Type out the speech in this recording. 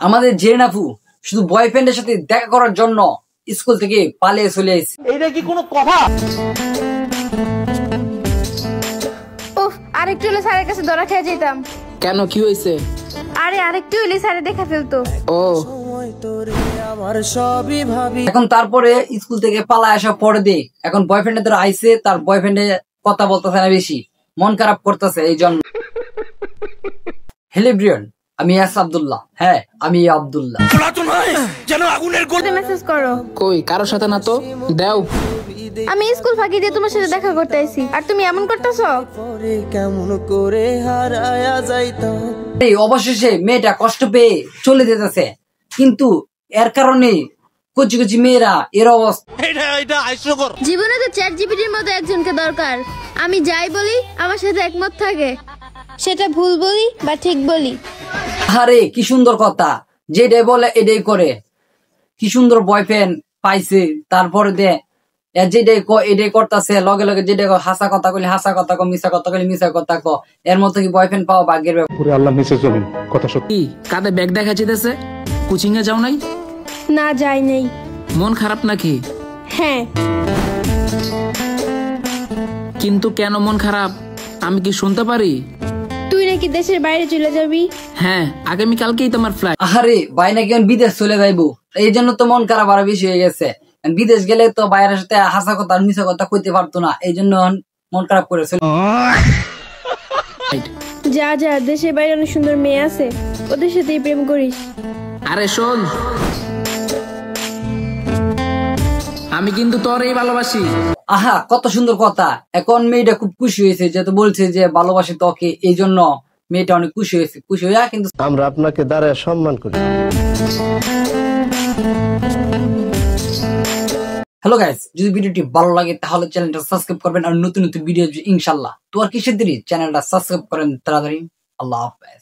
আমাদের জেরিন আপু শুধু বয়ফ্রেন্ডের সাথে দেখা করার জন্য স্কুল থেকে পালিয়ে চলে এসেছে। এইটা কি কোনো কথা? উফ, আরেকটু হলে স্যারের কাছে ধরা খেয়ে যেতাম। কেন, কি হয়েছে? আরে আরেকটু হলে স্যারে দেখা ফেলতো। ও এখন তারপরে স্কুল থেকে পালায় আসার পরে দিয়ে এখন বয়ফ্রেন্ডের ধরে আইসে, তার বয়ফ্রেন্ডে কথা বলতেছে না, বেশি মন খারাপ করতেছে এই জন্য। হ্যালো ব্রিয়ন, আমি আব্দুল্লাহ। হ্যাঁ, আমি আব্দুল্লাহ। মেসেজ করো। কই, কারোর সাথে না তো। দেও। আমি স্কুল ফাঁকি দিয়ে তোমার সাথে দেখা করতে আইছি, আর তুমি এমন করতেছো। কেমন করে হারায়া যাইতাম। এই অবশেষে মেয়েটা কষ্ট পেয়ে চলে যেতেছে, কিন্তু এর কারণে কচি কচি মেয়েরা এর অবস্থা। জীবনে তো চ্যাট জিপিটির মতো একজনকে দরকার। আমি যাই বলি আমার সাথে একমত থাকে, সেটা ভুল বলি বা ঠিক বলি। আরে কি সুন্দর কথা, যেটাই বলে এটাই করে। কি সুন্দর বয়ফ্রেন্ড পাইছে, তারপরে দে যেটাই এটাই করতেছে, লগে লগে যেটা হাসা কথা কইলে হাসা কথা কো, মিশা কথা কইলে মিশা কথা কো। এর মতো কি বয়ফ্রেন্ড পাওয়া ভাগ্যের ব্যাপার। আল্লাহ নিচে জমিন, কথা সত্যি। কাঁধে ব্যাগ দেখা যেতেছে, কোচিং এ যাও নাই? না, যাই নেই। মন খারাপ নাকি? হ্যাঁ। কিন্তু কেন মন খারাপ, আমি কি শুনতে পারি? তুই নাকি দেশের বাইরে চলে যাবি? হ্যাঁ, আগামী কালকেই তোমার ফ্লাইট। আরে ভাই নাকি বিদেশ চলে যাইবো, এই জন্য তো মন খারাপ আরো বেশি হয়ে গেছে। বিদেশ গেলে তো বাইরের সাথে হাসা কথা মিশা কথা কইতে পারতো না, এই জন্য মন খারাপ করেছিল। যা যা, দেশের বাইরে অনেক সুন্দর মেয়ে আছে, ওদের সাথেই প্রেম করিস। আরে শোন, আমি কিন্তু তোরই ভালোবাসি। আহা, কত সুন্দর কথা। এখন মেয়েটা খুব খুশি হয়েছে, যেহেতু বলছে যে ভালোবাসে তোকে, এই জন্য মেয়েটা অনেক খুশি হয়েছে। খুশি হইয়া কিন্তু আমরা আপনাকে দাঁড়ায় সম্মান করি। হ্যালো গাইস, যদি ভিডিওটি ভালো লাগে তাহলে চ্যানেলটা সাবস্ক্রাইব করবেন, আর নতুন নতুন ভিডিও ইনশাল্লাহ। তো আর কিসের দেরি, চ্যানেলটা সাবস্ক্রাইব করেন তাড়াতাড়ি। আল্লাহ হাফেজ।